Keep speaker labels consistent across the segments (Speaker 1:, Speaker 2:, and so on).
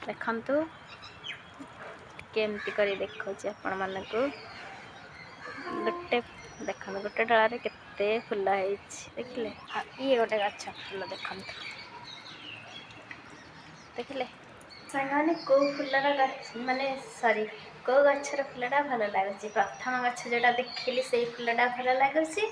Speaker 1: ଦେଖନ୍ତୁ କେମିତି କରି ଦେଖାଉଛି ଆପଣମାନଙ୍କୁ। ଗୋଟେ ଦେଖନ୍ତୁ ଗୋଟେ ଡଳାରେ କେତେ ଫୁଲ ହେଇଛି ଦେଖିଲେ। ଆଉ ଇଏ ଗୋଟେ ଗଛ ଫୁଲ ଦେଖନ୍ତୁ ଦେଖିଲେ। ସାଙ୍ଗମାନେ କେଉଁ ଫୁଲର ଗଛ ମାନେ କେଉଁ ଗଛର ଫୁଲଟା ଭଲ ଲାଗୁଛି? ପ୍ରଥମ ଗଛ ଯେଉଁଟା ଦେଖିଲି ସେଇ ଫୁଲଟା ଭଲ ଲାଗୁଛି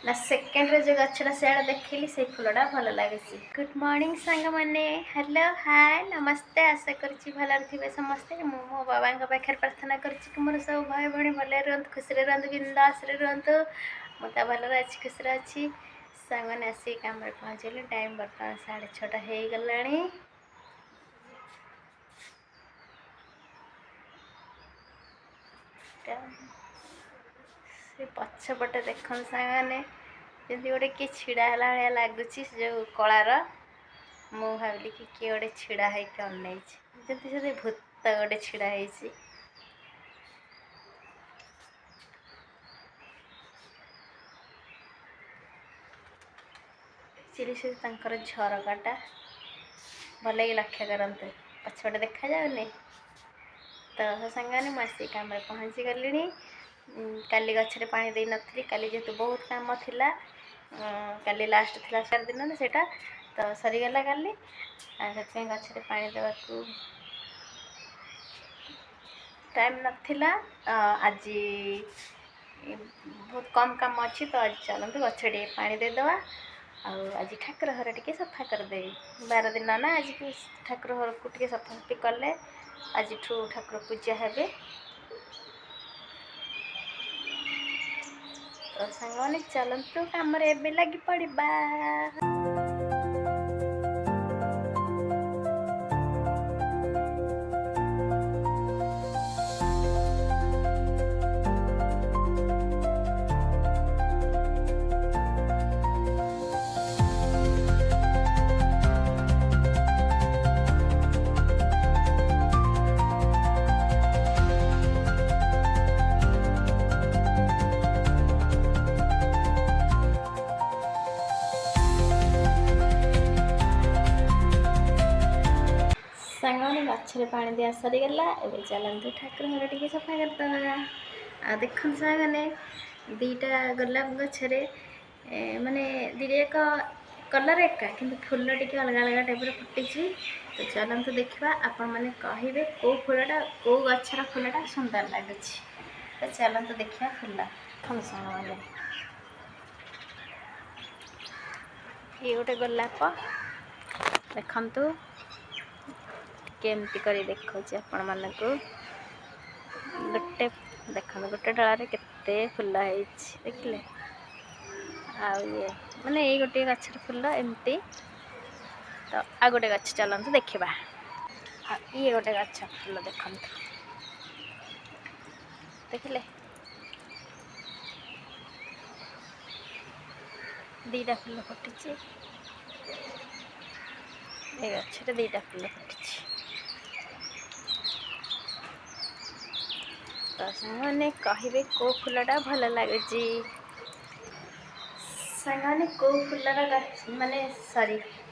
Speaker 1: ନା ସେକେଣ୍ଡରେ ଯେଉଁ ଗଛଟା ସେଇଟା ଦେଖିଲି ସେଇ ଫୁଲଟା ଭଲ ଲାଗୁଛି? ଗୁଡ୍ ମର୍ଣ୍ଣିଂ ସାଙ୍ଗମାନେ, ହ୍ୟାଲୋ ହାଏ ନମସ୍ତେ। ଆଶା କରୁଛି ଭଲରେ ଥିବେ ସମସ୍ତେ। ମୁଁ ମୋ ବାବାଙ୍କ ପାଖରେ ପ୍ରାର୍ଥନା କରୁଛି କି ମୋର ସବୁ ଭାଇ ଭଉଣୀ ଭଲରେ ରୁହନ୍ତୁ, ଖୁସିରେ ରୁହନ୍ତୁ, ବିନ୍ଦାସରେ ରୁହନ୍ତୁ। ମୁଁ ତ ଭଲରେ ଅଛି, ଖୁସିରେ ଅଛି। ସାଙ୍ଗମାନେ ଆସିକି କାମରେ ପହଞ୍ଚିଲେ। ଟାଇମ୍ ବର୍ତ୍ତମାନ 6:30 ହେଇଗଲାଣି। ସେ ପଛପଟେ ଦେଖନ୍ତୁ ସାଙ୍ଗମାନେ, ଯେମିତି ଗୋଟେ କିଏ ଛିଡ଼ା ହେଲା ଭଳିଆ ଲାଗୁଛି। ସେ ଯେଉଁ କଳାର, ମୁଁ ଭାବିଲି କି କିଏ ଗୋଟେ ଛିଡ଼ା ହେଇକି ଅନେଇଛି, ଯେମିତି ଭୂତ ଗୋଟେ ଛିଡ଼ା ହେଇଛି। ସେ ତାଙ୍କର ଝରକାଟା ଭଲକି ଲକ୍ଷ୍ୟ କରନ୍ତୁ, ପଛପଟେ ଦେଖାଯାଉନି ତ ସାଙ୍ଗମାନେ। ମୁଁ ଆସିକି କାମରେ ପହଞ୍ଚି ଗଲିଣି। କାଲି ଗଛରେ ପାଣି ଦେଇନଥିଲି, କାଲି ଯେହେତୁ ବହୁତ କାମ ଥିଲା। କାଲି ଲାଷ୍ଟ ଥିଲା ଦିନ ସେଇଟା ତ ସରିଗଲା କାଲି, ଆଉ ସେଥିପାଇଁ ଗଛରେ ପାଣି ଦେବାକୁ ଟାଇମ୍ ନଥିଲା। ଆଜି ବହୁତ କମ୍ କାମ ଅଛି ତ ଆଜି ଚାଲନ୍ତୁ ଗଛ ଟିକେ ପାଣି ଦେଇଦେବା। ଆଉ ଆଜି ଠାକୁର ଘର ଟିକେ ସଫା କରିଦେବି। 12 ଦିନ ନା, ଆଜିକୁ ଠାକୁର ଘରକୁ ଟିକେ ସଫାସଫି କଲେ ଆଜିଠୁ ଠାକୁର ପୂଜା ହେବେ। ତ ସାଙ୍ଗମାନେ ଚାଲନ୍ତୁ କାମରେ ଏବେ ଲାଗି ପଡ଼ିବା। ସାଙ୍ଗମାନେ ଗଛରେ ପାଣି ଦିଆ ସରିଗଲା। ଏବେ ଚାଲନ୍ତୁ ଠାକୁର ଘର ଟିକେ ସଫା କରିଦେବା। ଆଉ ଦେଖନ୍ତୁ ସାଙ୍ଗମାନେ, ଦୁଇଟା ଗୋଲାପ ଗଛରେ ମାନେ ଦୁଇଟା ଏକ କଲର୍ ଏକା, କିନ୍ତୁ ଫୁଲ ଟିକେ ଅଲଗା ଅଲଗା ଟାଇପ୍ର ଫୁଟିଛି। ତ ଚାଲନ୍ତୁ ଦେଖିବା। ଆପଣମାନେ କହିବେ କେଉଁ ଫୁଲଟା, କେଉଁ ଗଛର ଫୁଲଟା ସୁନ୍ଦର ଲାଗୁଛି। ତ ଚାଲନ୍ତୁ ଦେଖିବା ଫୁଲ। ଦେଖନ୍ତୁ ସାଙ୍ଗମାନେ, ଇଏ ଗୋଟେ ଗୋଲାପ ଦେଖନ୍ତୁ କେମିତି କରି ଦେଖାଉଛି ଆପଣମାନଙ୍କୁ। ଗୋଟେ ଦେଖନ୍ତୁ ଗୋଟେ ଡଳାରେ କେତେ ଫୁଲ ହେଇଛି ଦେଖିଲେ। ଆଉ ଇଏ ମାନେ ଏଇ ଗୋଟିଏ ଗଛର ଫୁଲ ଏମିତି। ତ ଆଉ ଗୋଟେ ଗଛ ଚାଲନ୍ତୁ ଦେଖିବା। ଆଉ ଇଏ ଗୋଟେ ଗଛ ଫୁଲ ଦେଖନ୍ତୁ ଦେଖିଲେ। ଦୁଇଟା ଫୁଲ ଫୁଟିଛି, ଏ ଗଛରେ ଦୁଇଟା ଫୁଲ ଫୁଟିଛି। ତ ସାଙ୍ଗମାନେ କହିବେ କେଉଁ ଫୁଲଟା ଭଲ ଲାଗୁଛି। ସାଙ୍ଗମାନେ କେଉଁ ଫୁଲର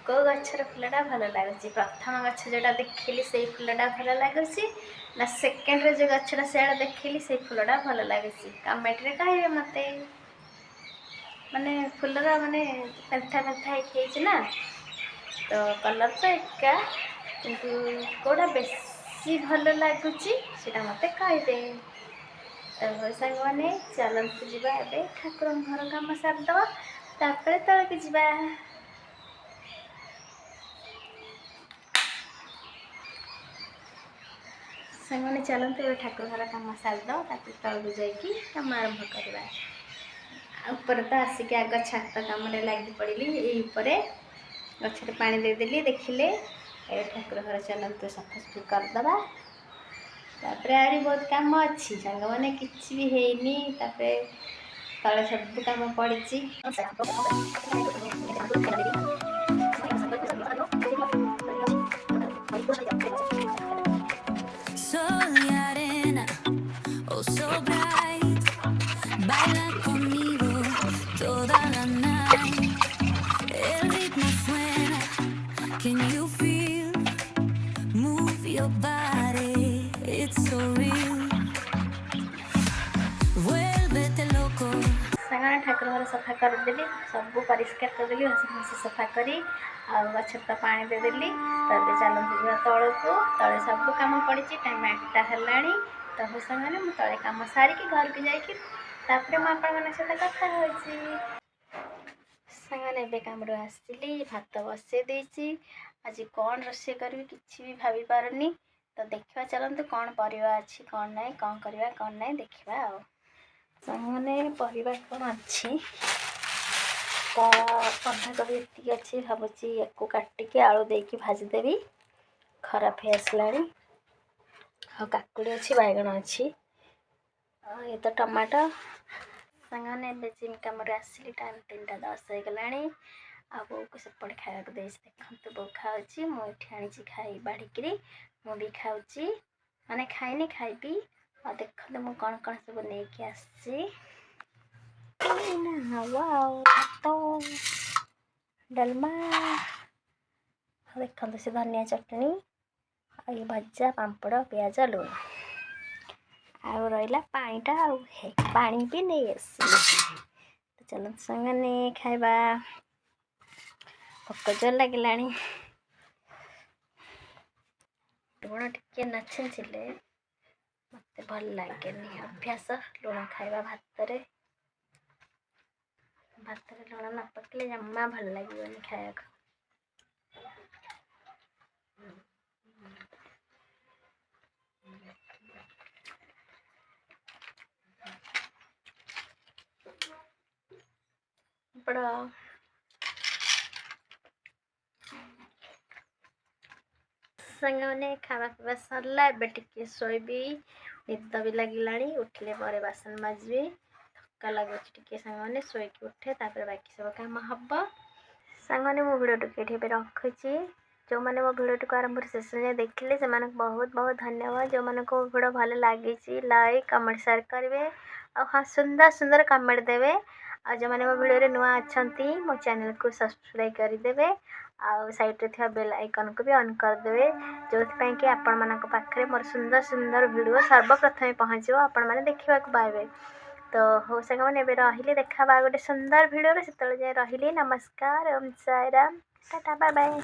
Speaker 1: କେଉଁ ଗଛର ଫୁଲଟା ଭଲ ଲାଗୁଛି? ପ୍ରଥମ ଗଛ ଯେଉଁଟା ଦେଖିଲି ସେଇ ଫୁଲଟା ଭଲ ଲାଗୁଛି ନା ସେକେଣ୍ଡରେ ଯେଉଁ ଗଛଟା ସେଇଟା ଦେଖିଲି ସେଇ ଫୁଲଟା ଭଲ ଲାଗୁଛି? କମେଣ୍ଟରେ କହିବେ ମୋତେ। ମାନେ ଫୁଲର ମାନେ ପେନ୍ଥା ହେଇକି ହେଇଛି ନା, ତ କଲର୍ ତ ଏକା, କିନ୍ତୁ କେଉଁଟା ବେଶୀ ଭଲ ଲାଗୁଛି ସେଇଟା ମୋତେ କହିବେ। ତ ସାଙ୍ଗମାନେ ଚାଲନ୍ତୁ ଯିବା ଏବେ ଠାକୁରଙ୍କ ଘର କାମ ସାରିଦେବା, ତାପରେ ତଳକୁ ଯିବା। ସାଙ୍ଗମାନେ ଚାଲନ୍ତୁ ଏବେ ଠାକୁର ଘର କାମ ସାରିଦେବା, ତାପରେ ତଳକୁ ଯାଇକି କାମ ଆରମ୍ଭ କରିବା। ଉପରେ ତ ଆସିକି ଆଗ ଛାତ କାମରେ ଲାଗି ପଡ଼ିଲି। ଏଇ ଉପରେ ଗଛରେ ପାଣି ଦେଇଦେଲି ଦେଖିଲେ। ଏବେ ଠାକୁର ଘର ଚାଲନ୍ତୁ ସଫାସଫି କରିଦେବା, ତାପରେ ଆହୁରି ବହୁତ କାମ ଅଛି ସାଙ୍ଗମାନେ, କିଛି ବି ହେଇନି। ତାପରେ ତଳେ ସବୁ କାମ ପଡ଼ିଛି।
Speaker 2: Soy arena, oh so bright, baila conmigo toda la night. El ritmo suena, can you feel? Move your your body, it's so real. Vuélvete loco.
Speaker 1: ସାଙ୍ଗମାନେ ଠାକୁର ଘର ସଫା କରିଦେଲି, ସବୁ ପରିଷ୍କାର କରିଦେଲି, ଘଷି ଘଷି ସଫା କରି ଆଉ ଗଛରେ ତ ପାଣି ଦେଇଦେଲି। ତାପରେ ଚାଲନ୍ତୁ ଯିବା ତଳକୁ। ତଳେ ସବୁ କାମ ପଡ଼ିଛି, ଟାଇମ୍ 8ଟା ହେଲାଣି। ତ ହଉ ସାଙ୍ଗମାନେ ମୁଁ ତଳେ କାମ ସାରିକି ଘରକୁ ଯାଇକି ତାପରେ ମୁଁ ଆପଣମାନଙ୍କ ସହିତ କଥା ହେଉଛି। ସାଙ୍ଗମାନେ ଏବେ କାମରୁ ଆସିଲି, ଭାତ ବସେଇ ଦେଇଛି। ଆଜି କ'ଣ ରୋଷେଇ କରିବି କିଛି ବି ଭାବିପାରୁନି। ତ ଦେଖିବା ଚାଲନ୍ତୁ କ'ଣ ପରିବା ଅଛି କ'ଣ ନାହିଁ, କ'ଣ କରିବା କ'ଣ ନାହିଁ ଦେଖିବା ଆଉ। ସାଙ୍ଗମାନେ ପରିବା କ'ଣ ଅଛି, ତ ବନ୍ଧାକୋବି ଏତିକି ଅଛି। ଭାବୁଛି ୟାକୁ କାଟିକି ଆଳୁ ଦେଇକି ଭାଜିଦେବି, ଖରାପ ହେଇ ଆସିଲାଣି। ଆଉ କାକୁଡ଼ି ଅଛି, ବାଇଗଣ ଅଛି, ଆଉ ଏ ତ ଟମାଟୋ। ସାଙ୍ଗମାନେ ଏବେ ଜିମ୍ କାମରେ ଆସିଲି, ଟାଇମ୍ 3ଟା 10 ହେଇଗଲାଣି। ଆଉ ବୋଉକୁ ସେପଟେ ଖାଇବାକୁ ଦେଇଛି, ଦେଖନ୍ତୁ ବୋଉ ଖାଉଛି, ମୁଁ ଏଠି ଆଣିଛି ଖାଇ ବାଢ଼ିକିରି ମୁଁ ବି ଖାଉଛି, ମାନେ ଖାଇନି ଖାଇବି। ଆଉ ଦେଖନ୍ତୁ ମୁଁ କ'ଣ କ'ଣ ସବୁ ନେଇକି ଆସିଛି। ଭାତ, ଡାଲମା, ଦେଖନ୍ତୁ ସେ ଧନିଆ ଚଟଣି, ଆଉ ଏ ଭଜା, ପାମ୍ପଡ଼, ପିଆଜ, ଲୁଣ, ଆଉ ରହିଲା ପାଣିଟା। ଆଉ ପାଣି ବି ନେଇ ଆସିଲି। ତ ଚାଲନ୍ତୁ ସାଙ୍ଗମାନେ ଖାଇବା, ଭୋକ ଜୋର ଲାଗିଲାଣି। ଲୁଣ ଟିକେ ନ ଛିଞ୍ଚିଲେ ମୋତେ ଭଲ ଲାଗେନି, ଅଭ୍ୟାସ ଲୁଣ ଖାଇବା। ଭାତରେ ଲୁଣ ନ ପକେଇଲେ ଜମା ଭଲ ଲାଗିବନି ଖାଇବାକୁ। ବଡ଼ ସାଙ୍ଗମାନେ ଖାଇବା ପିଇବା ସରିଲା, ଏବେ ଟିକେ ଶୋଇବି, ନିଦ ବି ଲାଗିଲାଣି। ଉଠିଲେ ପରେ ବାସନ ମାଜିବି, ଥକା ଲାଗୁଛି ଟିକେ ସାଙ୍ଗମାନେ। ଶୋଇକି ଉଠେ ତାପରେ ବାକି ସବୁ କାମ ହବ। ସାଙ୍ଗମାନେ ମୁଁ ଭିଡ଼ିଓଟିକୁ ଏଠି ଏବେ ରଖୁଛି। ଯେଉଁମାନେ ମୋ ଭିଡ଼ିଓଟିକୁ ଆରମ୍ଭରୁ ଶେଷ ଯାଏଁ ଦେଖିଲେ ସେମାନଙ୍କୁ ବହୁତ ବହୁତ ଧନ୍ୟବାଦ। ଯେଉଁମାନଙ୍କୁ ମୋ ଭିଡ଼ିଓ ଭଲ ଲାଗିଛି ଲାଇକ୍ କମେଣ୍ଟ ସେୟାର କରିବେ, ଆଉ ହଁ ସୁନ୍ଦର ସୁନ୍ଦର କମେଣ୍ଟ ଦେବେ। ଆଉ ଯେଉଁମାନେ ମୋ ଭିଡ଼ିଓରେ ନୂଆ ଅଛନ୍ତି ମୋ ଚ୍ୟାନେଲକୁ ସବସ୍କ୍ରାଇବ୍ କରିଦେବେ, ଆଉ ସାଇଡ଼୍ରେ ଥିବା ବେଲ୍ ଆଇକନ୍କୁ ବି ଅନ୍ କରିଦେବେ, ଯେଉଁଥିପାଇଁ କି ଆପଣମାନଙ୍କ ପାଖରେ ମୋର ସୁନ୍ଦର ସୁନ୍ଦର ଭିଡ଼ିଓ ସର୍ବପ୍ରଥମେ ପହଞ୍ଚିବ, ଆପଣମାନେ ଦେଖିବାକୁ ପାଇବେ। ତ ହଉ ସାଙ୍ଗମାନେ ଏବେ ରହିଲି, ଦେଖା ହେବା ଗୋଟେ ସୁନ୍ଦର ଭିଡ଼ିଓରେ। ସେତେବେଳେ ଯାଏ ରହିଲି, ନମସ୍କାର, ଓମ୍ ସାଇରାମ, ଟାଟା, ବାଏ ବାଏ।